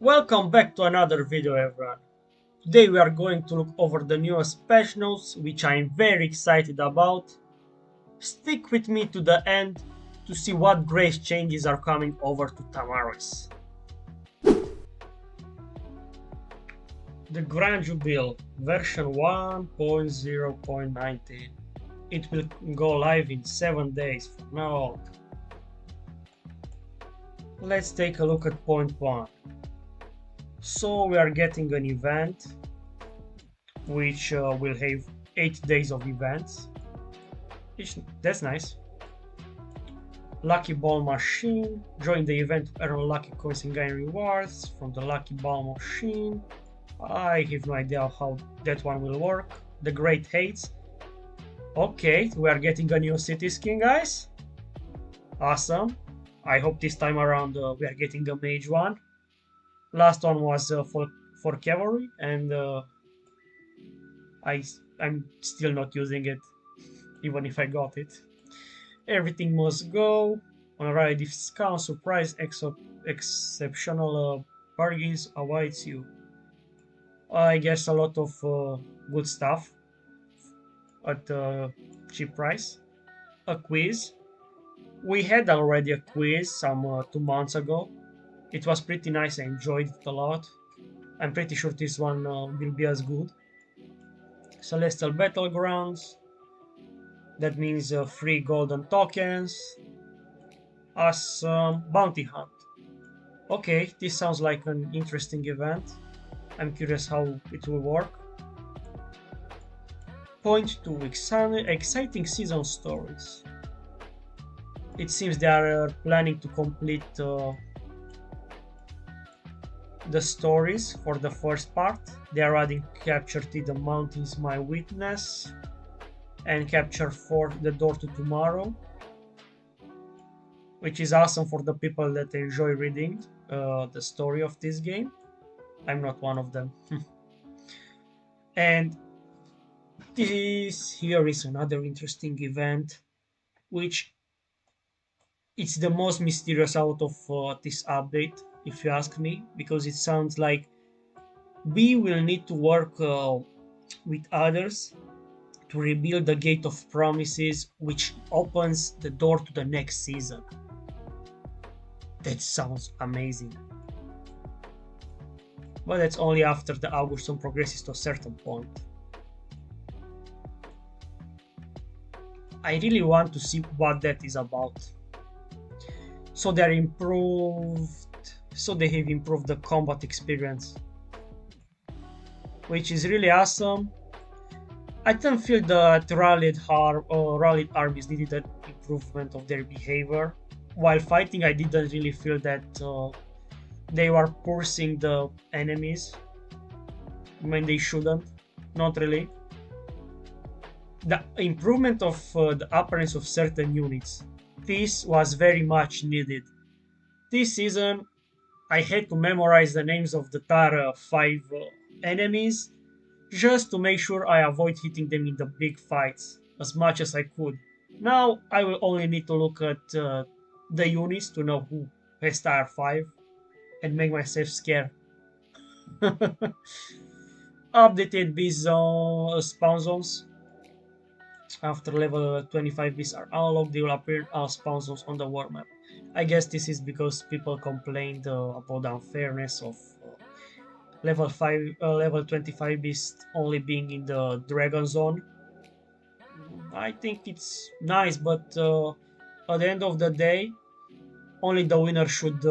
Welcome back to another video, everyone. Today we are going to look over the newest patch notes, which I am very excited about. Stick with me to the end to see what great changes are coming over to Tamaris. The Grand Jubil version 1.0.19. It will go live in 7 days from now on. Let's take a look at point 1. So we are getting an event which will have 8 days of events. That's nice. Lucky Ball Machine. Join the event to earn lucky coins and gain rewards from the Lucky Ball Machine. I have no idea how that one will work. The Great Hates. Okay, we are getting a new city skin, guys. Awesome. I hope this time around we are getting a mage one. Last one was for cavalry, and I'm still not using it, even if I got it. Everything must go. On a ride discount, surprise, exceptional bargains awaits you. I guess a lot of good stuff at a cheap price. A quiz. We had already a quiz some 2 months ago. It was pretty nice. I enjoyed it a lot. I'm pretty sure this one will be as good. Celestial Battlegrounds. That means free golden tokens. Awesome. Bounty Hunt. Okay, this sounds like an interesting event. I'm curious how it will work. Point 2. Exciting season stories. It seems they are planning to complete the stories for the first part. They are adding Capture T the Mountains My Witness and Capture 4 The Door to Tomorrow, which is awesome for the people that enjoy reading the story of this game. I'm not one of them. And this here is another interesting event, which it's the most mysterious out of this update, if you ask me, because it sounds like we will need to work with others to rebuild the Gate of Promises, which opens the door to the next season. That sounds amazing. But that's only after the Auguston progresses to a certain point. I really want to see what that is about. So they have improved the combat experience, which is really awesome. I don't feel that rallied armies needed an improvement of their behavior. While fighting, I didn't really feel that they were forcing the enemies when they shouldn't. Not really. The improvement of the appearance of certain units. This was very much needed. This season, I had to memorize the names of the Tara 5 enemies just to make sure I avoid hitting them in the big fights as much as I could. Now I will only need to look at the units to know who has Tire 5 and make myself scared. Updated beast spawn zones. After level 25 beasts are unlocked, they will appear as spawn zones on the world map. I guess this is because people complained about the unfairness of level 25 beast only being in the dragon zone. I think it's nice, but at the end of the day, only the winner should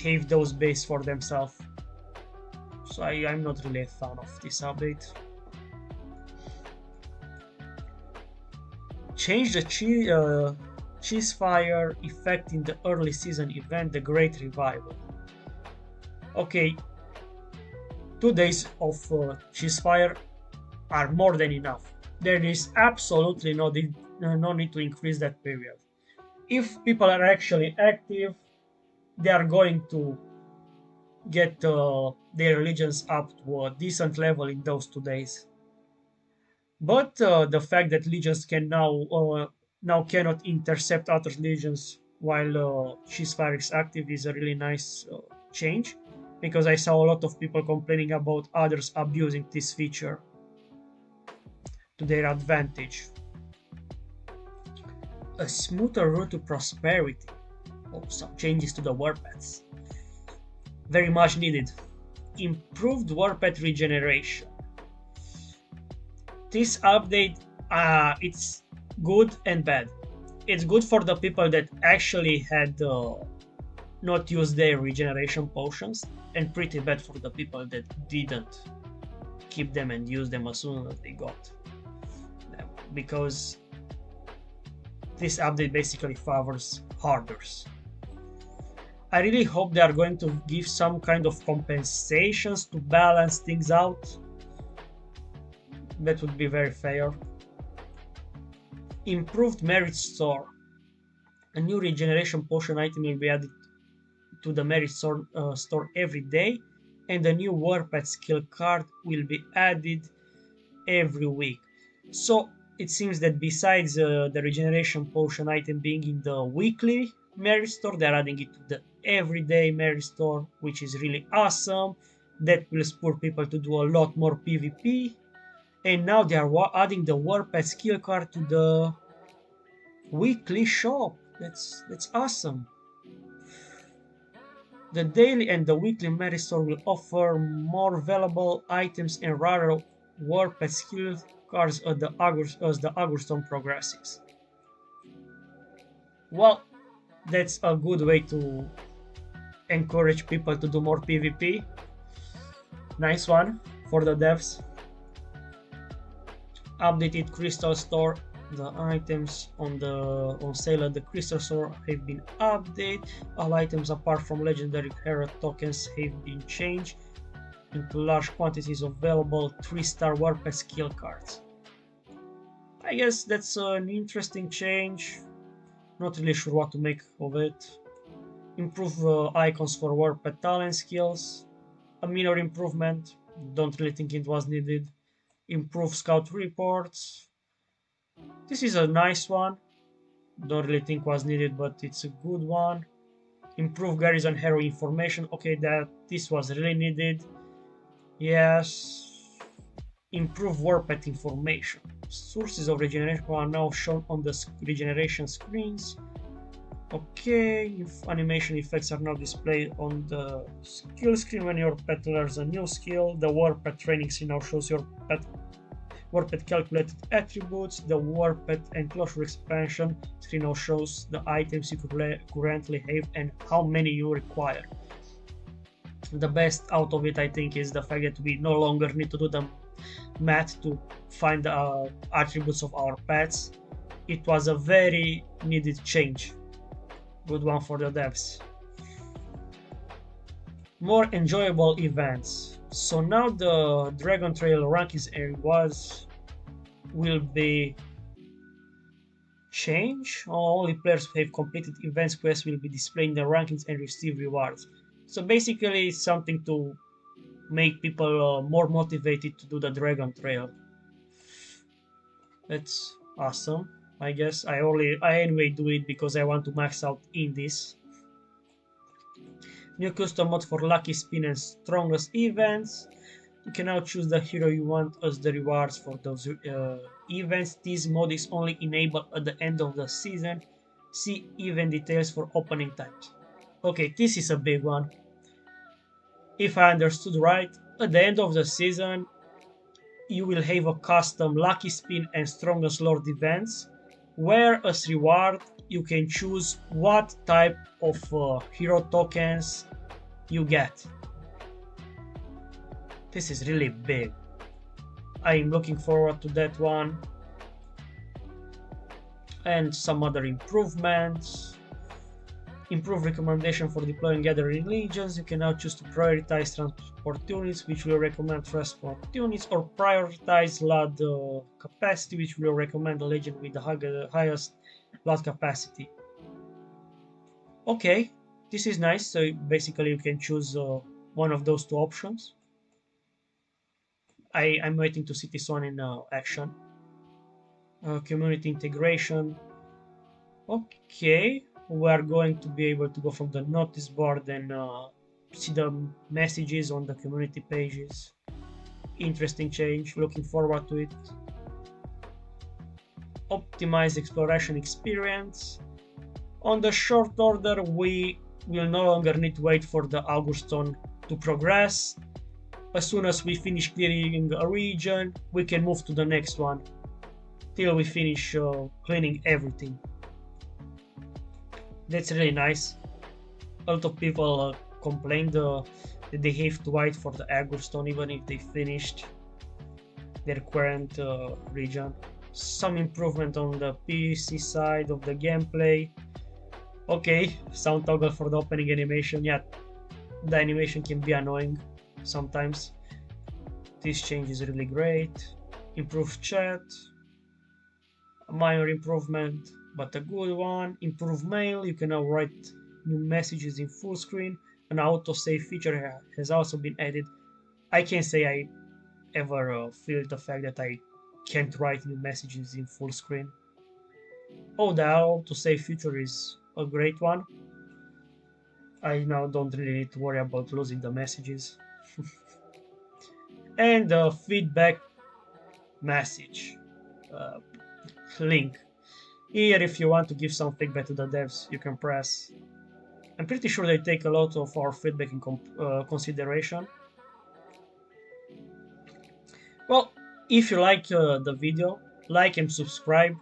have those bases for themselves. So I'm not really a fan of this update. Change the Cheesefire effect in the early season event, the Great Revival. Okay, 2 days of Cheesefire are more than enough. There is absolutely no need to increase that period. If people are actually active, they are going to get their legions up to a decent level in those 2 days. But the fact that legions can now cannot intercept other legions while Cheesefire is active is a really nice change, because I saw a lot of people complaining about others abusing this feature to their advantage. A smoother route to prosperity. Oh, some changes to the warpaths. Very much needed. Improved warpath regeneration. This update, it's good and bad. It's good for the people that actually had not used their regeneration potions, and pretty bad for the people that didn't keep them and use them as soon as they got them, because this update basically favors hoarders. I really hope they are going to give some kind of compensations to balance things out. That would be very fair. Improved merit store. A new regeneration potion item will be added to the merit store every day, and a new warpath skill card will be added every week. So it seems that besides the regeneration potion item being in the weekly merit store, they're adding it to the everyday merit store, which is really awesome. That will spur people to do a lot more PvP. And now they are adding the warpath skill card to the weekly shop. That's awesome. The daily and the weekly merit store will offer more valuable items and rarer warpath skill cards as the Augurstorm progresses. Well, that's a good way to encourage people to do more PvP. Nice one for the devs. Updated Crystal Store. The items on sale at the Crystal Store have been updated. All items apart from legendary hero tokens have been changed into large quantities of available 3-star warpath skill cards. I guess that's an interesting change. Not really sure what to make of it. Improve icons for warpath talent skills. A minor improvement. Don't really think it was needed. Improve scout reports. This is a nice one. Don't really think was needed, but it's a good one. Improve garrison hero information. Okay, that this was really needed. Yes. Improve warpath information. Sources of regeneration are now shown on the regeneration screens. Okay, if animation effects are now displayed on the skill screen when your pet learns a new skill. The warpath training screen now shows your pet warpath calculated attributes. The warpath enclosure expansion screen now shows the items you currently have and how many you require. The best out of it, I think, is the fact that we no longer need to do the math to find the attributes of our pets. It was a very needed change. Good one for the devs. More enjoyable events. So now the Dragon Trail rankings and rewards will be changed. Only players who have completed events quests will be displaying the rankings and receive rewards. So basically, it's something to make people more motivated to do the Dragon Trail. That's awesome. I guess I anyway do it because I want to max out in this. New custom mode for lucky spin and strongest events. You can now choose the hero you want as the rewards for those events. This mode is only enabled at the end of the season. See event details for opening times. Okay, this is a big one. If I understood right, at the end of the season, you will have a custom lucky spin and strongest lord events, where as reward you can choose what type of hero tokens you get. This is really big. I'm looking forward to that one. And some other improvements. Improve recommendation for deploying gathering legions. You can now choose to prioritize transport units, which will recommend transport units, or prioritize LUD capacity, which will recommend a legion with the highest LUD capacity. Okay, this is nice. So basically you can choose one of those two options. I'm waiting to see this one in action. Community integration. Okay, we are going to be able to go from the notice board and see the messages on the community pages. Interesting change, looking forward to it. Optimize exploration experience. On the short order, we will no longer need to wait for the Auguston to progress. As soon as we finish clearing a region, we can move to the next one till we finish cleaning everything. That's really nice. A lot of people complained that they have to wait for the Auguston even if they finished their current region. Some improvement on the PC side of the gameplay. Okay, sound toggle for the opening animation. Yeah, the animation can be annoying sometimes. This change is really great. Improved chat. A minor improvement, but a good one. Improved mail. You can now write new messages in full screen. An autosave feature has also been added. I can't say I ever feel the fact that I can't write new messages in full screen. Oh, the autosave feature is a great one. I now don't really need to worry about losing the messages. And the feedback message uh, link. Here, if you want to give some feedback to the devs, you can press. I'm pretty sure they take a lot of our feedback in consideration. Well, if you like the video, like and subscribe.